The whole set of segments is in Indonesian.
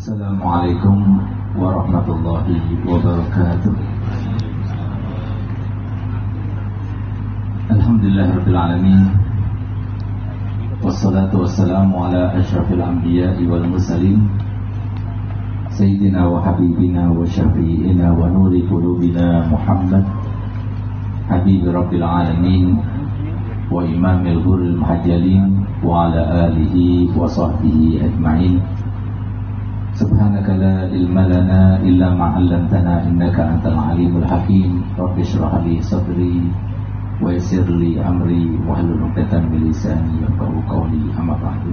Assalamualaikum warahmatullahi wabarakatuh. Alhamdulillahirabbil alamin. Wassalatu wassalamu ala asyrafil anbiya'i wal mursalin Sayyidina wa habibina wa syafi'ina wa nuri qulubina Muhammad Habib Rabbil alamin wa imamil ghurril muhajjalin wa ala alihi wa sahbihi ajma'in. Subhanaka la ilma lana illa ma 'allamtana innaka antal alimul hakim. Rabbi shrah li sadri wa yassir li amri wahlul 'uqdatam min lisani yafqahu qawli. Amma ba'du.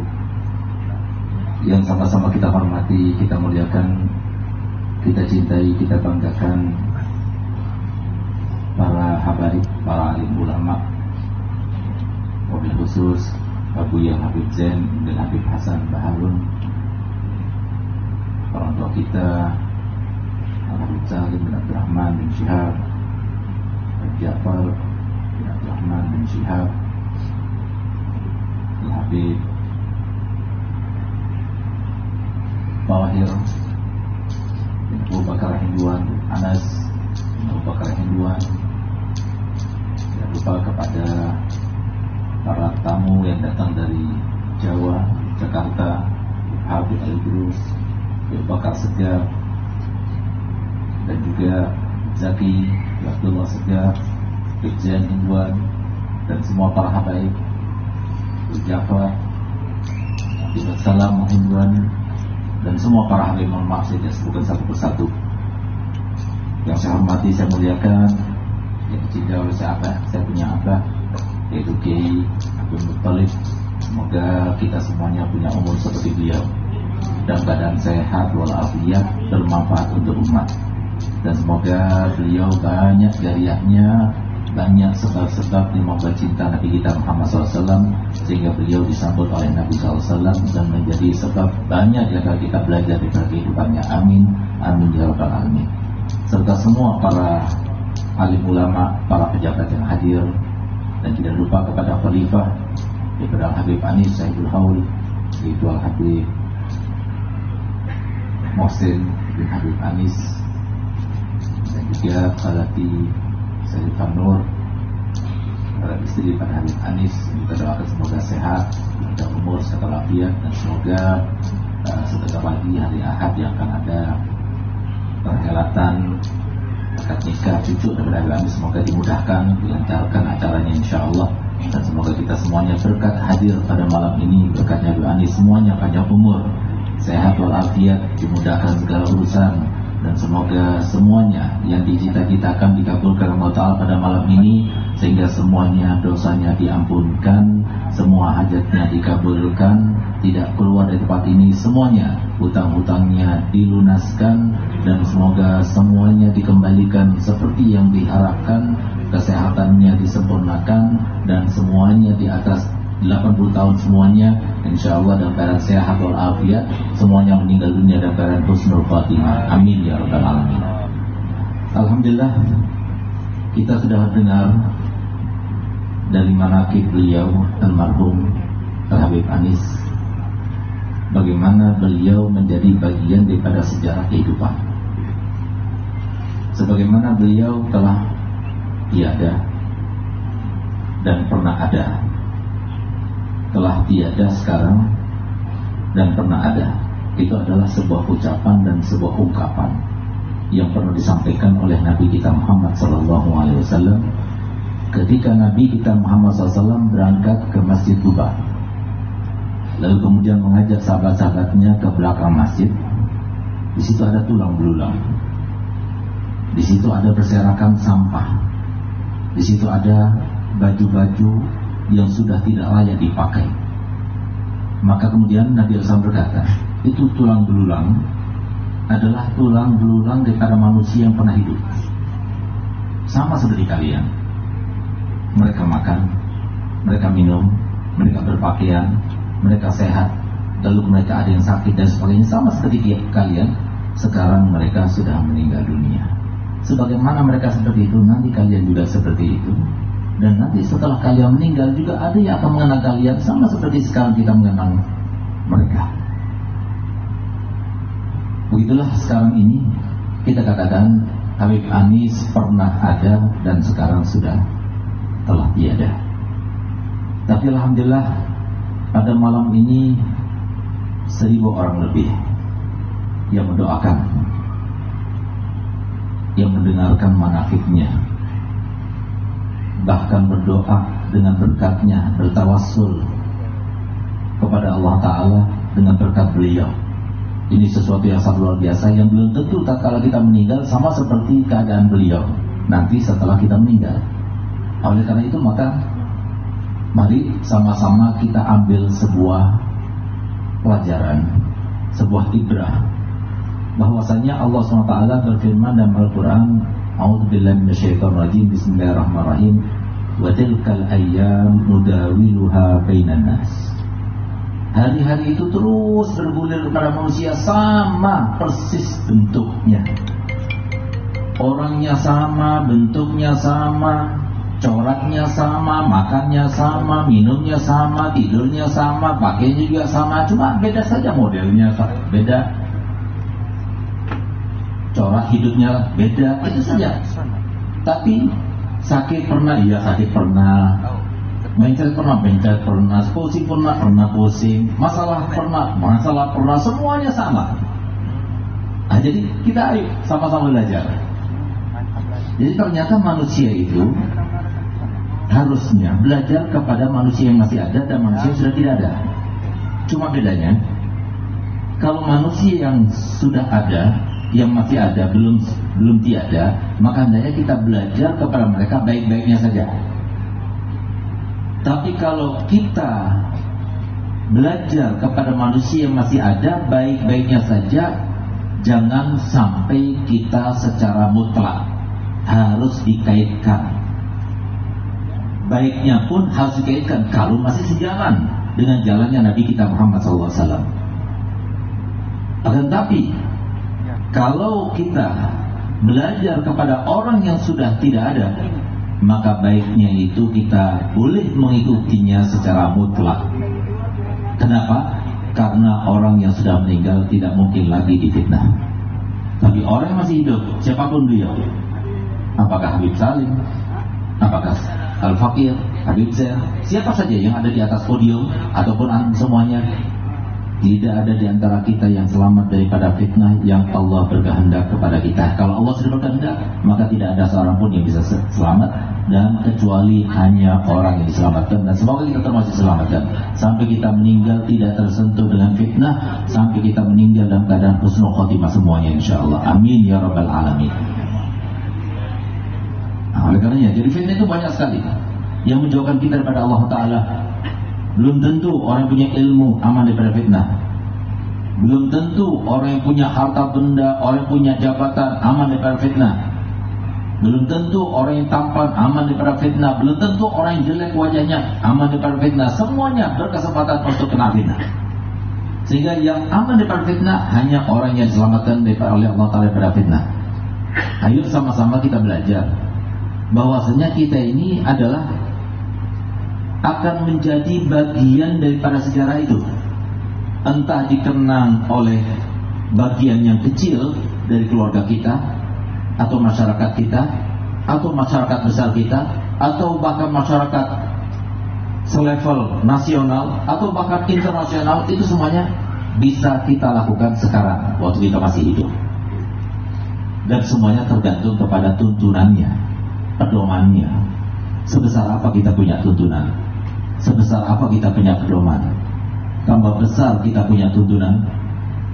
Yang sama-sama kita hormati, kita muliakan, kita cintai, kita banggakan para habaib, para alim ulama, wabil khusus Abu Yang Habib Zain dan Habib Hasan Baharun, orang tua kita Habib Salim bin Abdurrahman bin Syihab, Habib Ja'far bin Abdurrahman bin Syihab, Habib Tahir bin Abu Bakar Hinduan, Anas bin Abu Bakar Hinduan. Tidak lupa kepada para tamu yang datang dari Jawa, Jakarta, Habib Al-Idrus, Abu Bakar Segaf, dan juga Zaki, Abdullah Segaf, Ibn Hinduan, dan semua para habaib, Jafar, Ibn Salam Hinduan, dan semua para habaib. Mohon maaf saya sebutkan satu persatu. Yang saya hormati, saya muliakan, yang dicintai oleh saya punya abah, yaitu Kiai Abdul Muttalib. Semoga kita semuanya punya umur seperti beliau, dan badan sehat walafiat, bermanfaat untuk umat. Dan semoga beliau banyak jariahnya, banyak sebab-sebab yang membuat cinta Nabi kita Muhammad SAW, sehingga beliau disambut oleh Nabi SAW dan menjadi sebab banyak yang kita belajar dari kehidupannya. Amin, amin ya rabbal alamin. Serta semua para alim ulama, para pejabat yang hadir, dan tidak lupa kepada khalifah kepada Habib Anis Sayyidul Haul, yaitu Al-Habib Mohsin bin Habib Anis, dan juga Khalati Sayyid Fanur, para istri pada Habib Anis. Kita doakan semoga sehat, panjang umur, sehat walafiat, dan semoga sebentar lagi hari Ahad yang akan ada perhelatan akad nikah cucu daripada Habib Anis, semoga dimudahkan, dilancarkan acaranya insyaallah, dan semoga kita semuanya berkat hadir pada malam ini, berkatnya Habib Anis semuanya panjang umur, sehat walafiat, dimudahkan segala urusan, dan semoga semuanya yang dicita-citakan dikabulkan Allah Ta'ala pada malam ini, sehingga semuanya dosanya diampunkan, semua hajatnya dikabulkan, tidak keluar dari tempat ini, semuanya hutang-hutangnya dilunaskan, dan semoga semuanya dikembalikan seperti yang diharapkan, kesehatannya disempurnakan, dan semuanya di atas 80 tahun semuanya insyaallah dalam keadaan sehat walafiat, semuanya meninggal dunia dalam keadaan husnul khatimah. Amin ya rabbal alamin. Alhamdulillah, kita sudah dengar dari manaqib beliau almarhum Habib Anis, bagaimana beliau menjadi bagian daripada sejarah kehidupan, sebagaimana beliau telah tiada dan pernah ada, telah tiada sekarang dan pernah ada. Itu adalah sebuah ucapan dan sebuah ungkapan yang pernah disampaikan oleh Nabi kita Muhammad SAW ketika Nabi kita Muhammad SAW berangkat ke Masjid Quba, lalu kemudian mengajak sahabat-sahabatnya ke belakang masjid. Di situ ada tulang belulang, di situ ada berserakan sampah, di situ ada baju-baju yang sudah tidak layak dipakai. Maka kemudian Nabi SAW berkata, itu tulang belulang adalah tulang belulang daripada manusia yang pernah hidup, sama seperti kalian. Mereka makan, mereka minum, mereka berpakaian, mereka sehat, lalu mereka ada yang sakit dan sebagainya, sama seperti kalian. Sekarang mereka sudah meninggal dunia. Sebagaimana mereka seperti itu, nanti kalian juga seperti itu. Dan nanti setelah kalian meninggal juga ada yang akan mengenal kalian, sama seperti sekarang kita mengenal mereka. Begitulah sekarang ini kita katakan Habib Anis pernah ada dan sekarang sudah telah tiada. Tapi alhamdulillah pada malam ini 1000 orang lebih yang mendoakan, yang mendengarkan manakibnya, bahkan berdoa dengan berkatnya, bertawassul kepada Allah Ta'ala dengan berkat beliau. Ini sesuatu yang sangat luar biasa, yang belum tentu tatkala kita meninggal sama seperti keadaan beliau nanti setelah kita meninggal. Oleh karena itu maka mari sama-sama kita ambil sebuah pelajaran, sebuah ibrah, bahwasanya Allah SWT berfirman dalam Al-Quran, A'udzubillahi minasyaitonirrajim, Bismillahirrahmanirrahim, wa tilkal ayyam nudawiluha bainan nas. Hari-hari itu terus bergulir kepada manusia, sama persis bentuknya, orangnya sama, bentuknya sama, coraknya sama, makannya sama, minumnya sama, tidurnya sama, pakainya juga sama, cuma beda saja modelnya, beda corak hidupnya, beda, itu saja. Tapi sakit pernah, iya sakit pernah, mencret pernah, pusing pernah pusing, masalah pernah, semuanya sama. Nah, jadi kita ayo sama-sama belajar. Jadi ternyata manusia itu harusnya belajar kepada manusia yang masih ada dan manusia yang sudah tidak ada. Cuma bedanya, kalau manusia yang sudah ada, yang masih ada, belum tiada, maka hendaknya kita belajar kepada mereka baik-baiknya saja. Tapi kalau kita belajar kepada manusia yang masih ada, baik-baiknya saja, jangan sampai kita secara mutlak harus dikaitkan. Baiknya pun harus dikaitkan kalau masih sejalan dengan jalannya Nabi kita Muhammad SAW. Akan tapi kalau kita belajar kepada orang yang sudah tidak ada, maka baiknya itu kita boleh mengikutinya secara mutlak. Kenapa? Karena orang yang sudah meninggal tidak mungkin lagi difitnah. Tapi orang yang masih hidup, siapapun beliau, apakah Habib Salim, apakah Al-Fakir, Habib Zain, siapa saja yang ada di atas podium ataupun semuanya, tidak ada di antara kita yang selamat daripada fitnah yang Allah berkehendak kepada kita. Kalau Allah sudah berkehendak, maka tidak ada seorang pun yang bisa selamat, dan kecuali hanya orang yang diselamatkan. Dan semoga kita termasuk diselamatkan sampai kita meninggal tidak tersentuh dengan fitnah, sampai kita meninggal dalam keadaan husnul khotimah semuanya, insyaallah. Amin ya rabbal alamin. Nah, oleh karenanya, jadi fitnah itu banyak sekali yang menjauhkan kita daripada Allah Ta'ala. Belum tentu orang yang punya ilmu aman daripada fitnah. Belum tentu orang yang punya harta benda, orang yang punya jabatan aman daripada fitnah. Belum tentu orang yang tampan aman daripada fitnah. Belum tentu orang yang jelek wajahnya aman daripada fitnah. Semuanya berkesempatan untuk kena fitnah. Sehingga yang aman daripada fitnah hanya orang yang diselamatkan oleh Allah Ta'ala daripada fitnah. Ayo sama-sama kita belajar bahwasanya kita ini adalah akan menjadi bagian daripada sejarah itu. Entah dikenang oleh bagian yang kecil dari keluarga kita, atau masyarakat kita, atau masyarakat besar kita, atau bahkan masyarakat selevel nasional, atau bahkan internasional. Itu semuanya bisa kita lakukan sekarang waktu kita masih hidup. Dan semuanya tergantung kepada tuntunannya, pedomannya. Sebesar apa kita punya tuntunan, sebesar apa kita punya pedoman. Tambah besar kita punya tuntunan,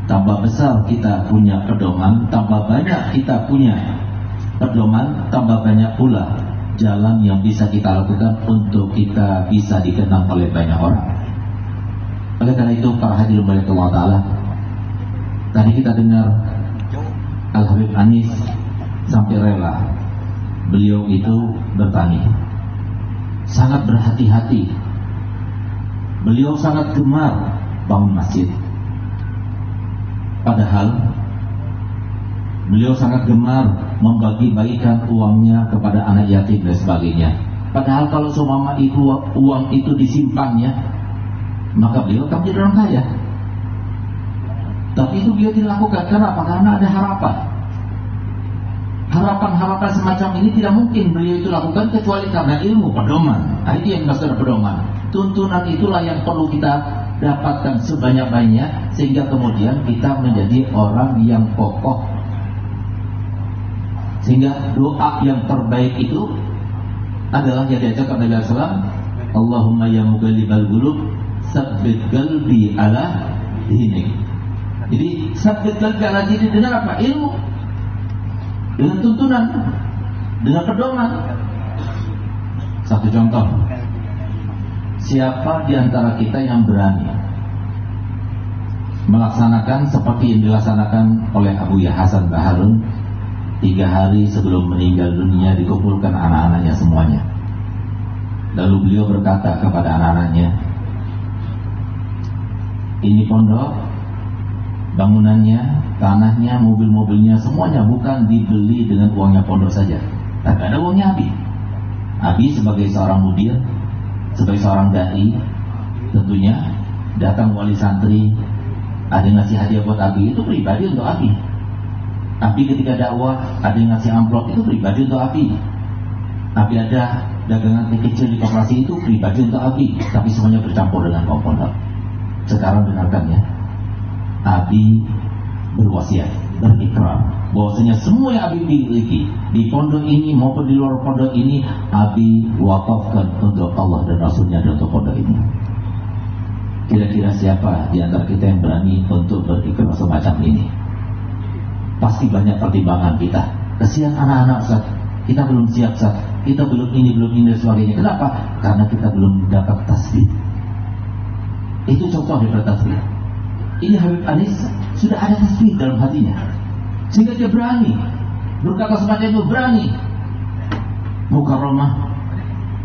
tambah besar kita punya pedoman, tambah banyak kita punya pedoman, tambah banyak pula jalan yang bisa kita lakukan untuk kita bisa dikenal oleh banyak orang. Oleh karena itu, para hadirin oleh Allah Ta'ala, tadi kita dengar Al-Habib Anis sampai rela beliau itu bertani, sangat berhati-hati. Beliau sangat gemar bangun masjid. Padahal beliau sangat gemar membagi-bagikan uangnya kepada anak yatim dan sebagainya. Padahal kalau seumpama itu uang itu disimpannya, maka beliau akan menjadi orang kaya. Tapi itu beliau tidak lakukan. Kenapa? Karena ada harapan. Harapan-harapan semacam ini tidak mungkin beliau itu lakukan kecuali karena ilmu, pedoman. Nah, itu yang maksud pedoman. Tuntunan itulah yang perlu kita dapatkan sebanyak-banyak sehingga kemudian kita menjadi orang yang kokoh. Sehingga doa yang terbaik itu adalah yang diajarkan Nabi SAW, Allahumma ya muqallibal qulub tsabbit qalbi ala dinik. Jadi tsabbit qalbi ala dinik dengan apa? Ilmu, dengan tuntunan, dengan pedoman. Satu contoh, siapa di antara kita yang berani melaksanakan seperti yang dilaksanakan oleh Abu Hasan Baharun 3 hari sebelum meninggal dunia, dikumpulkan anak-anaknya semuanya. Lalu beliau berkata kepada anak-anaknya, ini pondok, bangunannya, tanahnya, mobil-mobilnya, semuanya bukan dibeli dengan uangnya pondok saja, tapi ada uangnya Abi. Abi sebagai seorang mudir, sebagai seorang dai, tentunya datang wali santri, ada yang ngasih hadiah buat Abi, itu pribadi untuk Abi. Abi ketika dakwah ada yang ngasih amplop, itu pribadi untuk Abi. Abi ada dagangan kecil di koperasi, itu pribadi untuk Abi. Tapi semuanya bercampur dengan kaum pondok. Sekarang dengarkan ya, Abi berwasiat, berikrar bahwasanya semua yang Abi miliki di pondok ini maupun di luar pondok ini, Abi wakafkan untuk Allah dan Rasulnya dan untuk pondok ini. Kira-kira siapa di antara kita yang berani untuk berikrar semacam ini? Pasti banyak pertimbangan kita. Kesian anak-anak Ustaz, kita belum siap Ustaz, kita belum ini dan sebagainya. Kenapa? Karena kita belum dapat tasbih. Itu contoh dari tasbih. Ini Habib Anis sudah ada tasbih dalam hatinya, sehingga dia berani berkata semacam itu, berani mukarramah,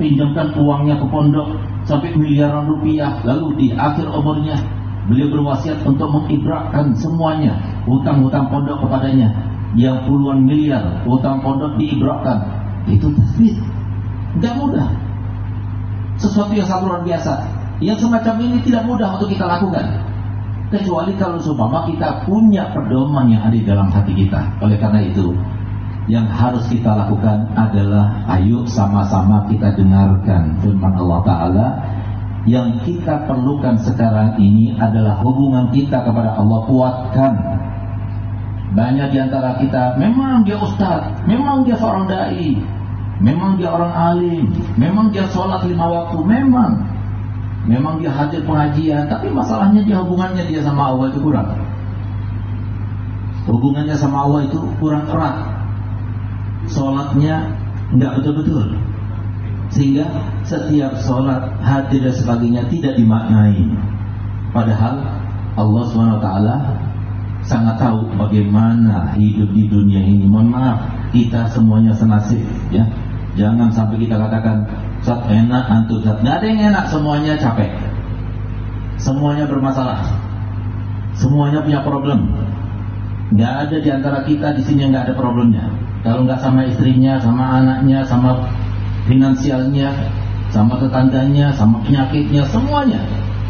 pinjamkan uangnya ke pondok sampai miliaran rupiah. Lalu di akhir umurnya beliau berwasiat untuk mengibrakkan semuanya hutang-hutang pondok kepadanya, yang puluhan miliar hutang pondok diibrakkan. Itu tasbih, tidak mudah, sesuatu yang sangat luar biasa. Yang semacam ini tidak mudah untuk kita lakukan, kecuali kalau seumpama kita punya pedoman yang ada di dalam hati kita. Oleh karena itu, yang harus kita lakukan adalah ayo sama-sama kita dengarkan firman Allah Ta'ala. Yang kita perlukan sekarang ini adalah hubungan kita kepada Allah, kuatkan. Banyak di antara kita memang dia ustaz, memang dia seorang dai, memang dia orang alim, memang dia sholat 5 waktu, memang dia hadir pengajian, tapi masalahnya dia hubungannya dia sama Allah itu kurang. Hubungannya sama Allah itu kurang erat. Sholatnya enggak betul-betul, sehingga setiap sholat, hadir dan sebagainya tidak dimaknai. Padahal Allah SWT sangat tahu bagaimana hidup di dunia ini. Mohon maaf, kita semuanya senasib ya. Jangan sampai kita katakan Ustaz enak, antum Ustaz. Nggak ada yang enak, semuanya capek, semuanya bermasalah, semuanya punya problem. Nggak ada di antara kita di sini yang nggak ada problemnya. Kalau nggak sama istrinya, sama anaknya, sama finansialnya, sama tetangganya, sama penyakitnya, semuanya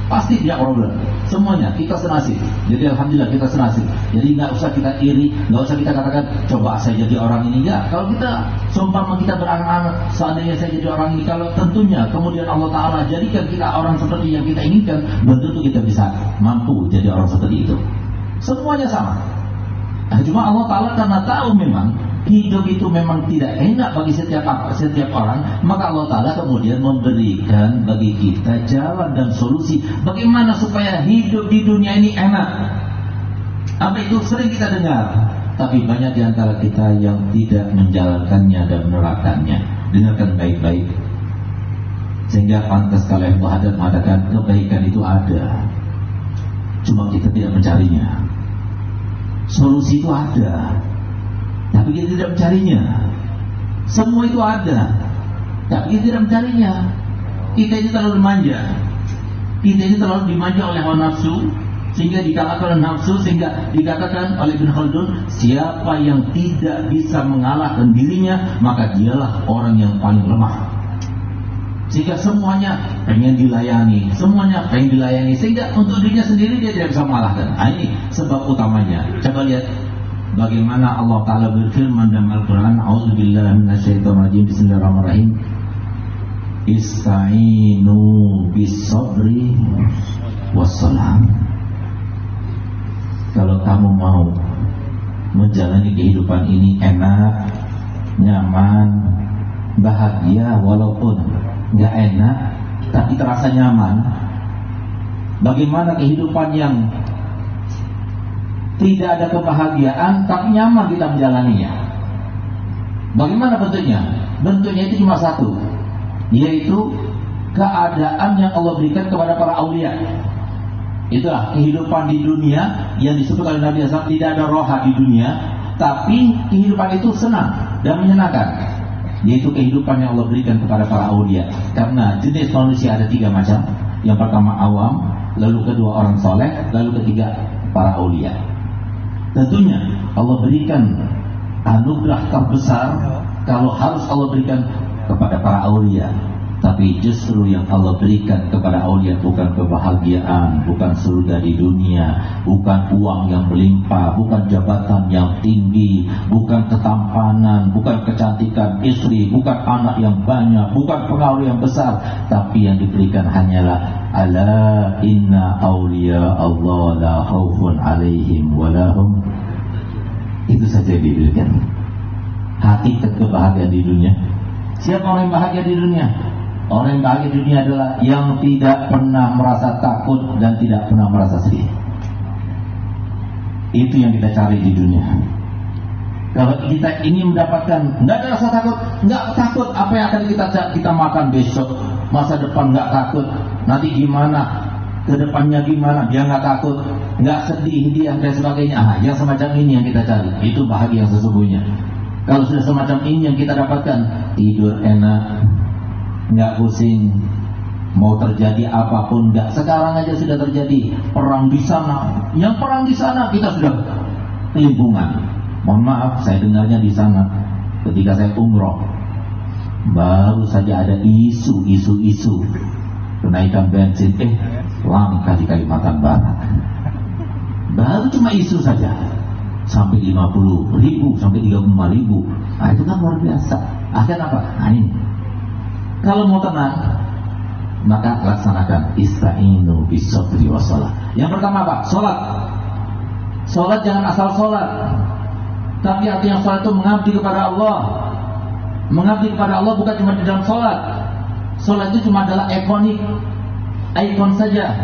pasti dia problem. Semuanya kita senasib. Jadi alhamdulillah kita senasib. Jadi nggak usah kita iri, nggak usah kita katakan coba saya jadi orang ini. Ya, kalau kita seumpama kita berangan-angan seandainya saya jadi orang ini, kalau tentunya kemudian Allah Ta'ala jadikan kita orang seperti yang kita inginkan, belum tentu kita bisa mampu jadi orang seperti itu. Semuanya sama. Nah, cuma Allah Ta'ala karena tahu memang hidup itu memang tidak enak bagi setiap orang, maka Allah Ta'ala kemudian memberikan bagi kita jalan dan solusi bagaimana supaya hidup di dunia ini enak. Apa itu sering kita dengar, tapi banyak di antara kita yang tidak menjalankannya dan menerapkannya. Dengarkan baik-baik, sehingga pantas kalau yang Muhammad mengatakan kebaikan itu ada, cuma kita tidak mencarinya. Solusi itu ada, tapi kita tidak mencarinya. Semua itu ada, tapi kita tidak mencarinya. Kita ini terlalu manja. Kita ini terlalu dimanja oleh hawa nafsu, sehingga dikalahkan oleh nafsu, sehingga dikatakan oleh Ibn Khaldun, siapa yang tidak bisa mengalahkan dirinya, maka dialah orang yang paling lemah. sehingga semuanya pengen dilayani, sehingga untuk dirinya sendiri dia tidak bisa mengalahkan. Ini sebab utamanya. Coba lihat bagaimana Allah Ta'ala berfirman dalam Al-Quran, A'udzubillahi minasyaitonirrajim, Bismillahirrahmanirrahim, Ista'inu bis-sabri wassalam. Kalau kamu mau menjalani kehidupan ini enak, nyaman, bahagia, walaupun nggak enak tapi terasa nyaman. Bagaimana kehidupan yang tidak ada kebahagiaan tapi nyaman kita menjalaninya? Bagaimana bentuknya? Bentuknya itu cuma satu, yaitu keadaan yang Allah berikan kepada para aulia. Itulah kehidupan di dunia yang disebut oleh Nabi SAW, tidak ada roha di dunia, tapi kehidupan itu senang dan menyenangkan, yaitu kehidupan yang Allah berikan kepada para aulia. Karena jenis manusia ada 3 macam. Yang pertama awam, lalu kedua orang soleh, lalu ketiga para aulia. Tentunya Allah berikan anugerah terbesar kalau harus Allah berikan kepada para aulia. Tapi justru yang Allah berikan kepada aulia bukan kebahagiaan, bukan surga di dunia, bukan uang yang berlimpah, bukan jabatan yang tinggi, bukan ketampanan, bukan kecantikan istri, bukan anak yang banyak, bukan pengaruh yang besar, tapi yang diberikan hanyalah ala inna aulia Allah la khaufun alaihim walahum. Itu saja yang diberikan. Hakikat kebahagiaan di dunia. Siapa orang yang bahagia di dunia? Orang yang bahagia di dunia adalah yang tidak pernah merasa takut dan tidak pernah merasa sedih. Itu yang kita cari di dunia. Kalau kita ingin mendapatkan, nggak ada rasa takut, nggak takut apa yang akan kita makan besok, masa depan nggak takut, nanti gimana, kedepannya gimana, dia nggak takut, nggak sedih dia dan sebagainya. Yang semacam ini yang kita cari, itu bahagia yang sesungguhnya. Kalau sudah semacam ini yang kita dapatkan, tidur enak, nggak pusing, mau terjadi apapun nggak. Sekarang aja sudah terjadi perang di sana, yang perang di sana kita sudah kelimpungan. Mohon maaf, saya dengarnya di sana ketika saya umroh, baru saja ada isu kenaikan bensin, langka di Kalimantan Barat. Baru cuma isu saja, sampai 50.000, sampai 35.000. Nah, itu kan luar biasa. Akhirnya apa? Nah, ini. Kalau mau tenang, maka laksanakan ista'inu bis-sabri wassalah. Yang pertama apa? Salat. Salat jangan asal salat, tapi artinya salat itu mengabdi kepada Allah. Mengabdi kepada Allah bukan cuma di dalam salat. Salat itu cuma adalah ikon saja.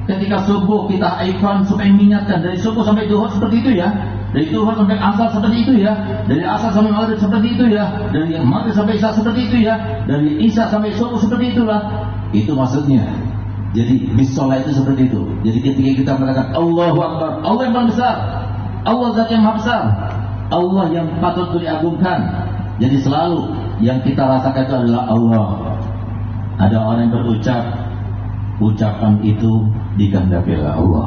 Ketika subuh kita ikon supaya mengingatkan, dari subuh sampai duhur seperti itu ya, dari duhur sampai asar seperti itu ya, dari asar sampai maghrib seperti itu ya, dari maghrib sampai isya seperti itu ya, dari isya sampai subuh seperti itulah. Itu maksudnya. Jadi bisolat itu seperti itu. Jadi ketika kita mengatakan Allahu Akbar, Allah yang paling besar, Allah zat yang maha besar, Allah yang patut diagungkan. Jadi selalu yang kita rasakan itu adalah Allah. Ada orang yang berucap, ucapan itu dikehendaki oleh Allah.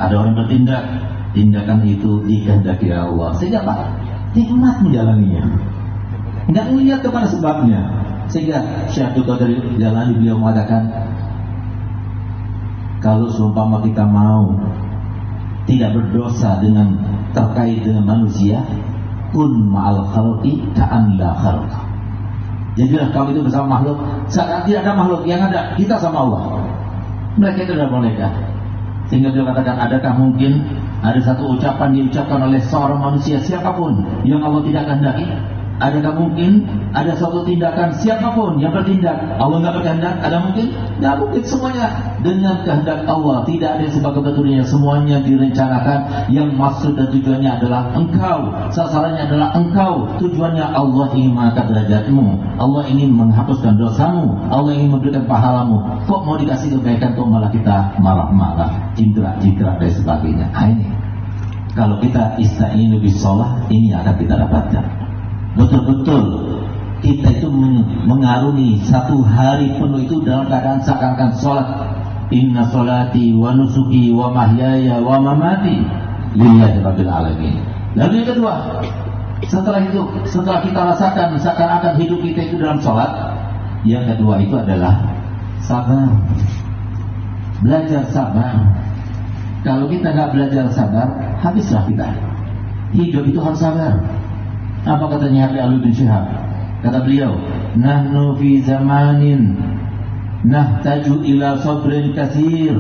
Ada orang yang bertindak, tindakan itu dikehendaki oleh Allah. Sehingga Pak, nikmat menjalaninya, nggak melihat kepada sebabnya. Sehingga Syekh Abdul Qadir Jalani beliau mengatakan, kalau seumpama kita mau tidak berdosa dengan terkait dengan manusia, kun ma'al khalqi ka'an la khalqa. Jadilah kami itu bersama makhluk, saat tidak ada makhluk, yang ada kita sama Allah. Mereka itu adalah malaikat. Sehingga beliau katakan, adakah mungkin ada satu ucapan diucapkan oleh seorang manusia siapapun yang Allah tidak kehendaki? Adakah mungkin ada suatu tindakan siapapun yang bertindak Allah nggak berkehendak? Ada mungkin? Nggak mungkin. Semuanya dengan kehendak Allah. Tidak ada yang sebagai betulnya. Semuanya direncanakan. Yang maksud dan tujuannya adalah engkau. Sasarannya adalah engkau. Tujuannya Allah ingin mengangkat derajatmu. Allah ingin menghapuskan dosamu. Allah ingin memberikan pahalamu. Kok mau dikasih kebaikan kok malah kita marah-marah, cindera-cindera dan sebagainya. Ini kalau kita ista'inu bis-shalah, ini akan kita dapatkan. Betul-betul kita itu mengarungi satu hari penuh itu dalam keadaan seakan-akan sholat. Inna sholati wa nusuki wa mahyaya wa mamati lillahi rabbil alamin. Lalu yang kedua, setelah kita rasakan seakan-akan hidup kita itu dalam sholat, Yang kedua itu adalah sabar. Belajar sabar. Kalau kita nggak belajar sabar, habislah kita. Hidup itu harus sabar. Apa katanya Habib Ali bin Syihab? Kata beliau, nahnu fi zamanin nahtaju ila sabrin katsir,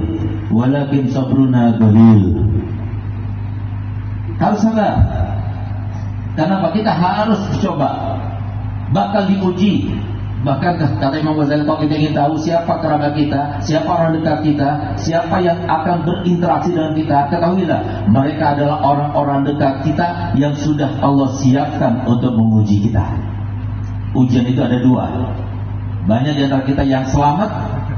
walakin sabruna qalil. Harus sabar. Kenapa? Kita harus coba, bakal diuji. Bahkan kata Imam Ghazali, kalau kita ingin tahu siapa kerabat kita, siapa orang dekat kita, siapa yang akan berinteraksi dengan kita, ketahuilah mereka adalah orang-orang dekat kita yang sudah Allah siapkan untuk menguji kita. Ujian itu ada dua. Banyak di antara kita yang selamat,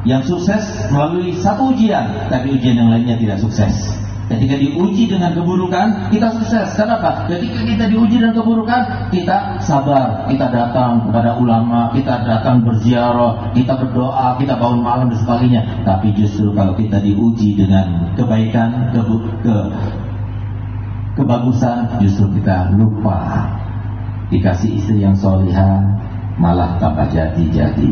yang sukses melalui satu ujian, tapi ujian yang lainnya tidak sukses. Ketika diuji dengan keburukan, kita sukses. Kenapa? Ketika kita diuji dengan keburukan, kita sabar. Kita datang kepada ulama, kita datang berziarah, kita berdoa, kita bangun malam dan sebagainya. Tapi justru kalau kita diuji dengan kebaikan, kebagusan, justru kita lupa. Dikasih istri yang solihah, malah tambah jadi-jadi.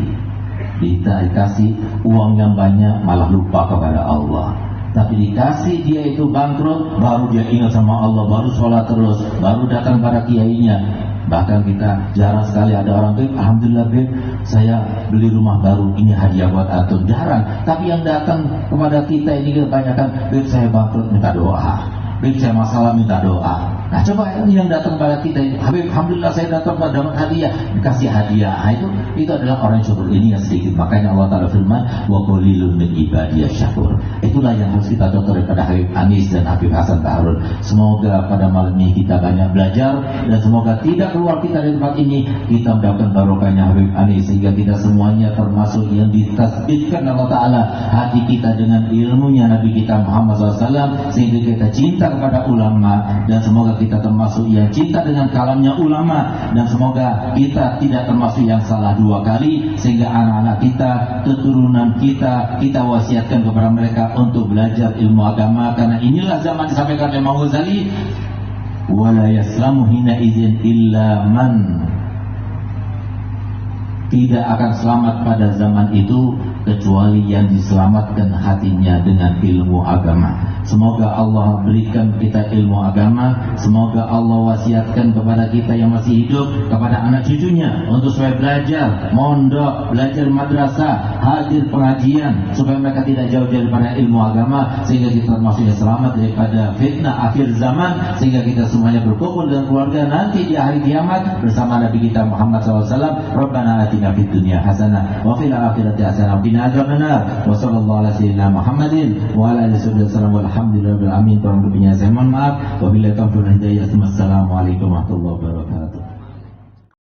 Dikasih uang yang banyak, malah lupa kepada Allah. Tapi dikasih dia itu bangkrut, baru dia ingat sama Allah, baru sholat terus, baru datang pada kiainya. Bahkan kita jarang sekali ada orang, Beb, alhamdulillah Beb, saya beli rumah baru, ini hadiah buat antum. Jarang. Tapi yang datang kepada kita ini kebanyakan, Beb, saya bangkrut, minta doa. Beb, saya masalah, minta doa. Nah coba ini yang datang kepada kita, Habib, alhamdulillah saya datang pada dapat hadiah, dikasih hadiah. Nah, itu adalah orang yang syukur. Ini yang sedikit. Makanya Allah Ta'ala firman, wa qalilun min ibadiyas syakur. Itulah yang harus kita contoh daripada Habib Anis dan Habib Hasan Baharun. Semoga pada malam ini kita banyak belajar, dan semoga tidak keluar kita dari tempat ini kita mendapatkan barokahnya Habib Anis, sehingga kita semuanya termasuk yang ditasbihkan Allah Ta'ala hati kita dengan ilmunya Nabi kita Muhammad SAW, sehingga kita cinta kepada ulama, dan semoga kita termasuk yang cinta dengan kalamnya ulama, dan semoga kita tidak termasuk yang salah dua kali, sehingga anak-anak kita, keturunan kita wasiatkan kepada mereka untuk belajar ilmu agama. Karena inilah zaman disampaikan oleh Imam Ghazali, wala yaslamu hina idzin illa man, tidak akan selamat pada zaman itu kecuali yang diselamatkan hatinya dengan ilmu agama. Semoga Allah berikan kita ilmu agama. Semoga Allah wasiatkan kepada kita yang masih hidup, kepada anak cucunya, untuk supaya belajar mondok, belajar madrasah, hadir pengajian, supaya mereka tidak jauh daripada ilmu agama, sehingga kita termasuk yang selamat daripada fitnah akhir zaman, sehingga kita semuanya berkumpul dengan keluarga nanti di hari kiamat bersama Nabi kita Muhammad SAW. Rabbana atina fid dunya hasanah wa fil akhirati hasanah wa qina adzabannar. Wa sallallahu ala sayyidina Muhammadin wa ala alihi wasallam. Alhamdulillah, kurang lebihnya saya mohon maaf. Wabillahi taufiq wal hidayah. Assalamualaikum warahmatullahi wabarakatuh.